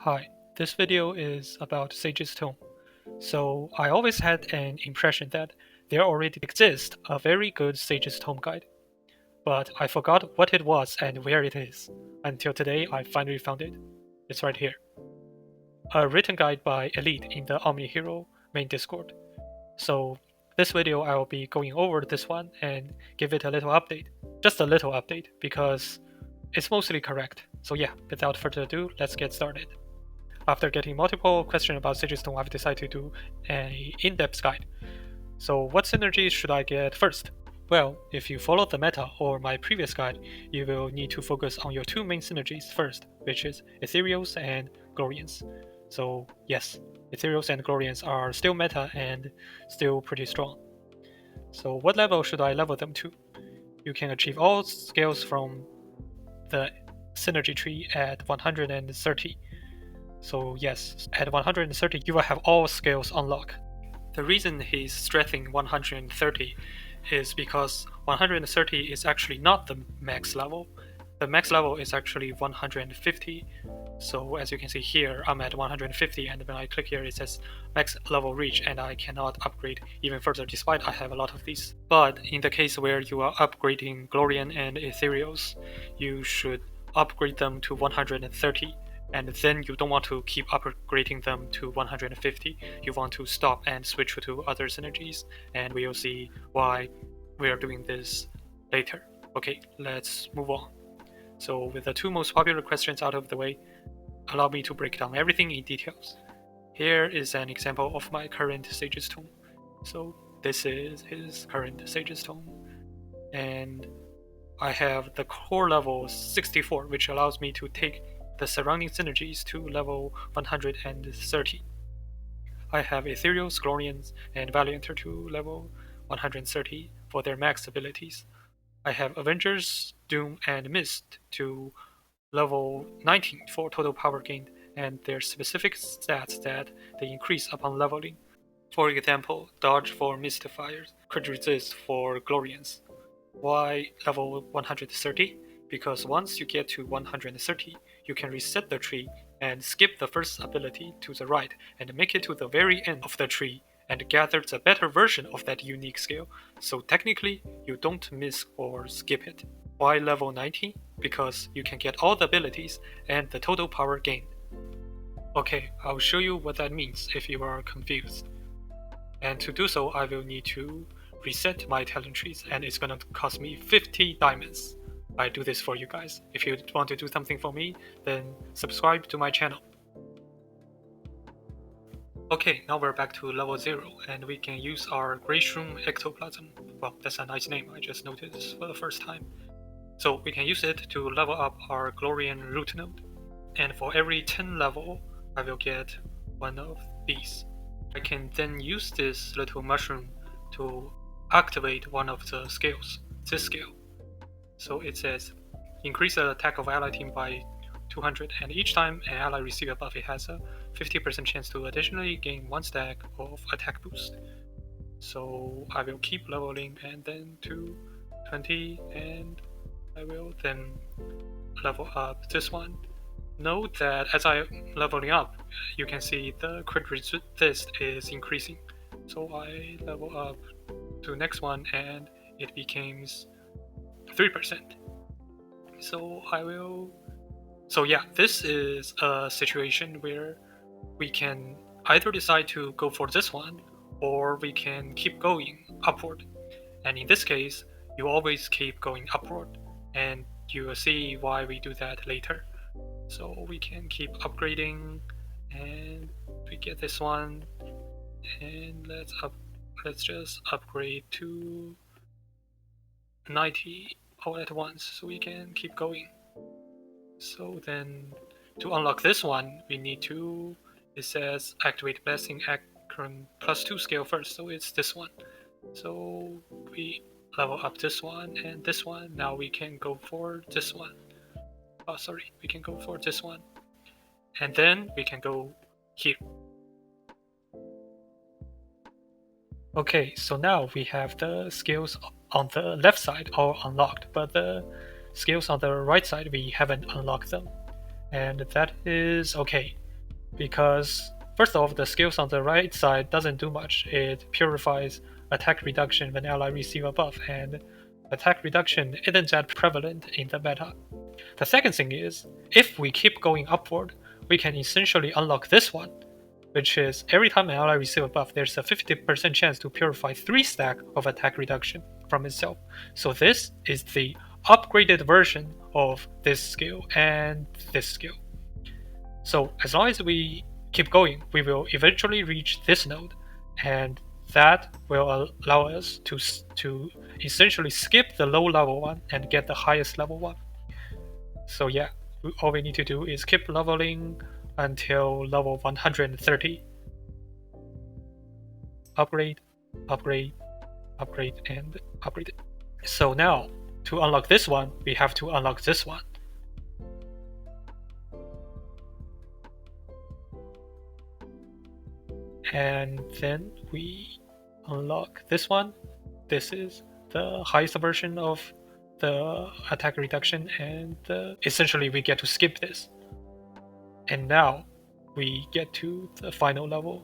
Hi, this video is about Sage's Tome. So I always had an impression that there already exists a very good Sage's Tome guide, but I forgot what it was and where it is. Until today I finally found it. It's right here. A written guide by Elite in the Omnihero main Discord. So this video I will be going over this one and give it a little update. Just a little update because it's mostly correct. So yeah, without further ado, let's get started. After getting multiple questions about Sigistone, I've decided to do an in-depth guide. So what synergies should I get first? Well, if you follow the meta or my previous guide, you will need to focus on your two main synergies first, which is Ethereals and Glorians. So yes, Ethereals and Glorians are still meta and still pretty strong. So what level should I level them to? You can achieve all scales from the synergy tree at 130. So yes, at 130 you will have all skills unlocked. The reason he's strengthening 130 is because 130 is actually not the max level. The max level is actually 150. So as you can see here, I'm at 150, and when I click here it says max level reach, and I cannot upgrade even further despite I have a lot of these. But in the case where you are upgrading Glorian and Ethereals, you should upgrade them to 130. And then you don't want to keep upgrading them to 150. You want to stop and switch to other synergies, and we will see why we are doing this later. Okay, let's move on. So with the two most popular questions out of the way, allow me to break down everything in details. Here is an example of my current Sage's Tome. So this is his current Sage's Tome, and I have the core level 64, which allows me to take the surrounding synergies to level 130. I have Ethereals, Glorians, and Valianter to level 130 for their max abilities. I have Avengers, Doom, and Mist to level 19 for total power gained and their specific stats that they increase upon leveling. For example, Dodge for Mystifiers, Crit Resist for Glorians. Why level 130? Because once you get to 130, you can reset the tree and skip the first ability to the right and make it to the very end of the tree and gather the better version of that unique skill, so technically you don't miss or skip it. Why level 90? Because you can get all the abilities and the total power gained. Okay, I'll show you what that means if you are confused. And to do so, I will need to reset my talent trees, and it's gonna cost me 50 diamonds. I do this for you guys. If you want to do something for me, then subscribe to my channel. Okay, now we're back to level 0, and we can use our Grey Shroom Ectoplasm. Well, that's a nice name, I just noticed for the first time. So we can use it to level up our Glorian Root Node. And for every 10 level, I will get one of these. I can then use this little mushroom to activate one of the skills, this skill. So it says, increase the attack of ally team by 200, and each time an ally receives a buff, it has a 50% chance to additionally gain 1 stack of attack boost. So I will keep leveling, and then to 20, and I will then level up this one. Note that as I'm leveling up, you can see the crit resist is increasing. So I level up to next one, and it becomes 3%. So yeah, this is a situation where we can either decide to go for this one, or we can keep going upward. And in this case, you always keep going upward, and you will see why we do that later. So we can keep upgrading, and we get this one, and let's just upgrade to 90 all at once so we can keep going. So then to unlock this one, we need to, it says activate blessing Akron +2 scale first, so it's this one. So we level up this one and this one. Now we can go for this one. Oh, sorry, we can go for this one. And then we can go here. Okay, so now we have the skills on the left side all unlocked, but the skills on the right side we haven't unlocked them. And that is okay. because first off, the skills on the right side doesn't do much. It purifies attack reduction when ally receive a buff, and attack reduction isn't that prevalent in the meta. The second thing is, if we keep going upward, we can essentially unlock this one, which is every time an ally receives a buff, there's a 50% chance to purify 3 stack of attack reduction from itself. So this is the upgraded version of this skill and this skill. So as long as we keep going, we will eventually reach this node, and that will allow us to essentially skip the low level one and get the highest level one. So yeah, all we need to do is keep leveling until level 130. Upgrade, upgrade, upgrade, and upgrade. So now, to unlock this one, we have to unlock this one. And then we unlock this one. This is the highest version of the attack reduction, and essentially we get to skip this. And now we get to the final level,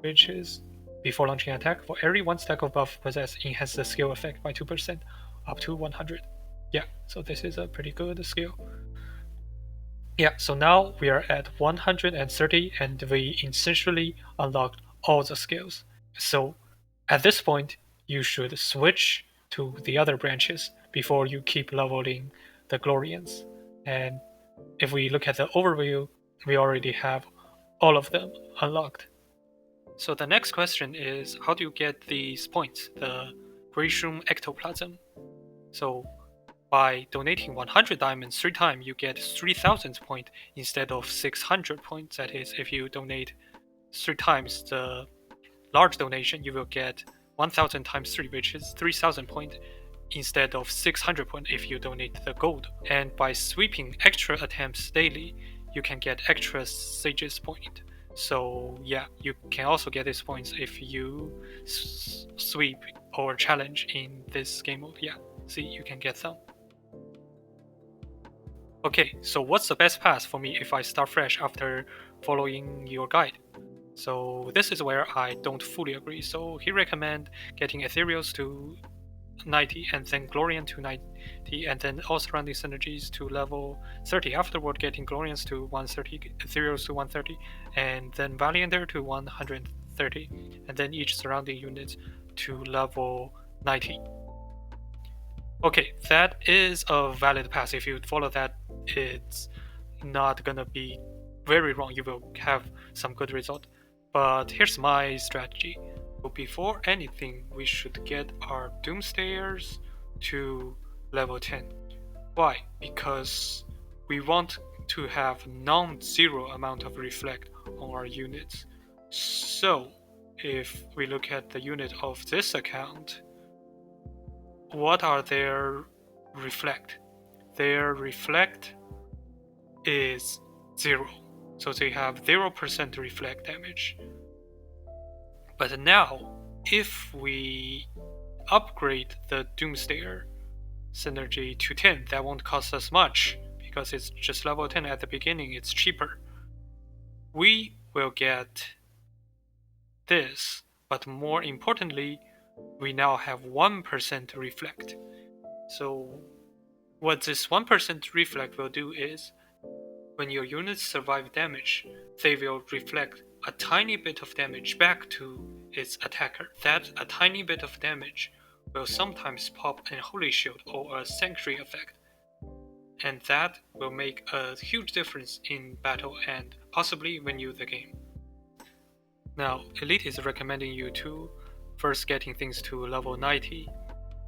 which is before launching attack, for every 1 stack of buff possessed, enhance the skill effect by 2% up to 100. Yeah, so this is a pretty good skill. Yeah, so now we are at 130 and we essentially unlocked all the skills. So at this point, you should switch to the other branches before you keep leveling the Glorians. And if we look at the overview, we already have all of them unlocked. So the next question is, how do you get these points, the Grayshroom Ectoplasm? So by donating 100 diamonds 3 times, you get 3,000 points instead of 600 points. That is, if you donate 3 times the large donation, you will get 1,000 times 3, which is 3,000 points instead of 600 points if you donate the gold. And by sweeping extra attempts daily, you can get extra Sage's point. So yeah, you can also get these points if you sweep or challenge in this game mode. Yeah, see, you can get them. Okay, so what's the best path for me if I start fresh after following your guide? So this is where I don't fully agree. So he recommend getting Ethereals to 90 and then Glorian to 90 and then all surrounding synergies to level 30. Afterward, getting Glorians to 130, Ethereals to 130, and then Valianter to 130, and then each surrounding unit to level 90. Okay, that is a valid path. If you follow that, it's not gonna be very wrong. You will have some good result. But here's my strategy. So before anything, we should get our Doomsayers to level 10. Why? Because we want to have non-zero amount of reflect on our units. So if we look at the unit of this account, what are their reflect? Their reflect is 0. So they have 0% reflect damage. But now, if we upgrade the Doomsayer synergy to 10, that won't cost us much because it's just level 10 at the beginning, it's cheaper. We will get this, but more importantly, we now have 1% reflect. So what this 1% reflect will do is, when your units survive damage, they will reflect a tiny bit of damage back to its attacker. That a tiny bit of damage will sometimes pop a Holy Shield or a Sanctuary effect, and that will make a huge difference in battle and possibly win you the game. Now, Elite is recommending you to first getting things to level 90,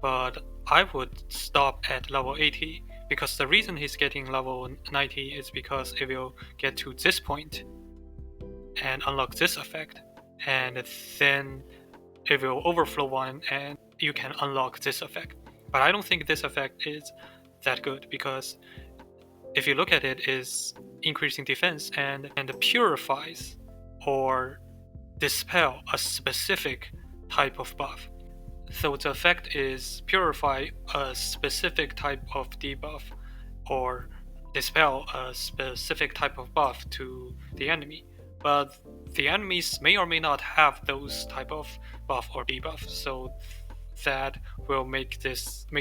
but I would stop at level 80 because the reason he's getting level 90 is because it will get to this point and unlock this effect, and then it will overflow one and you can unlock this effect. But I don't think this effect is that good because if you look at it, is increasing defense and purifies or dispel a specific type of buff. So the effect is purify a specific type of debuff or dispel a specific type of buff to the enemy. but the enemies may or may not have those type of buff or debuff, so that will make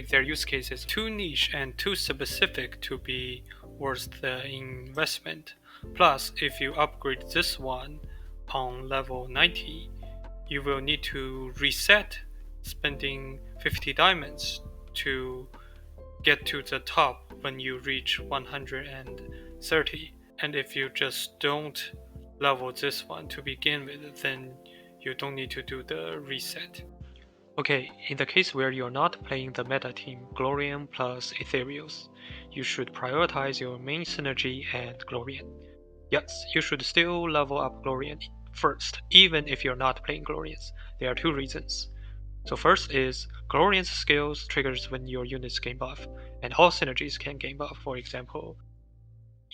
their use cases too niche and too specific to be worth the investment. Plus, if you upgrade this one on level 90, you will need to reset, spending 50 diamonds to get to the top when you reach 130. And if you just don't level this one to begin with, then you don't need to do the reset. Okay, in the case where you're not playing the meta team Glorian plus Ethereals, you should prioritize your main synergy and Glorian. Yes, you should still level up Glorian first, even if you're not playing Glorians. There are two reasons. So first is Glorian's skills triggers when your units gain buff, and all synergies can gain buff. For example,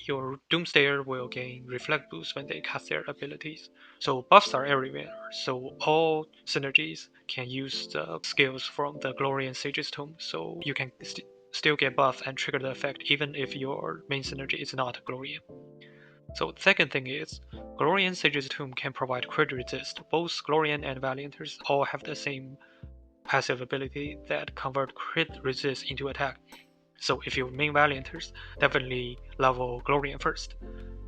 your Doomsayer will gain Reflect boost when they cast their abilities. So buffs are everywhere, so all synergies can use the skills from the Glorian Sage's Tome, so you can still get buff and trigger the effect even if your main synergy is not Glorian. So the second thing is, Glorian Sage's Tomb can provide crit resist. Both Glorian and Valianters all have the same passive ability that convert crit resist into attack. So if you main Valianters, definitely level Glorian first.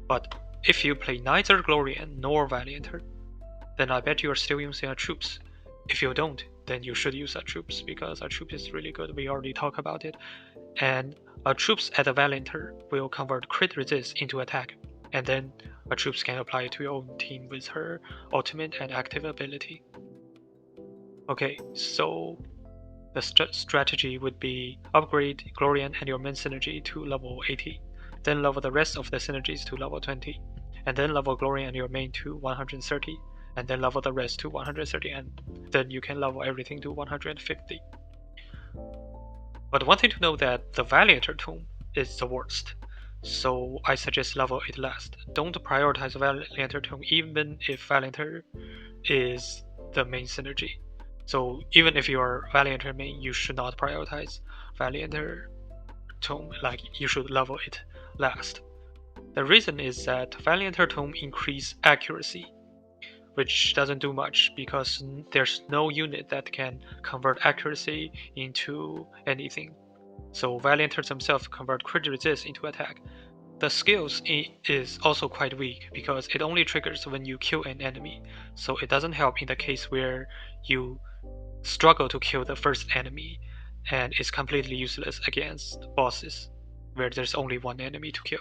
But if you play neither Glorian nor Valianter, then I bet you are still using a Troops. If you don't, then you should use a Troops because a Troops is really good. We already talked about it. And a Troops at a Valianter will convert crit resist into attack. And then a Troops can apply it to your own team with her ultimate and active ability. Okay, so the strategy would be upgrade Glorian and your main synergy to level 80, then level the rest of the synergies to level 20, and then level Glorian and your main to 130, and then level the rest to 130, and then you can level everything to 150. But one thing to know that the Valianter Tome is the worst, so I suggest level it last. Don't prioritize Valianter Tome even if Valianter is the main synergy. So even if you're Valianter main, you should not prioritize Valianter Tome, like you should level it last. The reason is that Valianter Tome increase accuracy, which doesn't do much because there's no unit that can convert accuracy into anything. So Valianters themselves convert crit resist into attack. The skills is also quite weak because it only triggers when you kill an enemy, so it doesn't help in the case where you struggle to kill the first enemy and is completely useless against bosses where there's only one enemy to kill.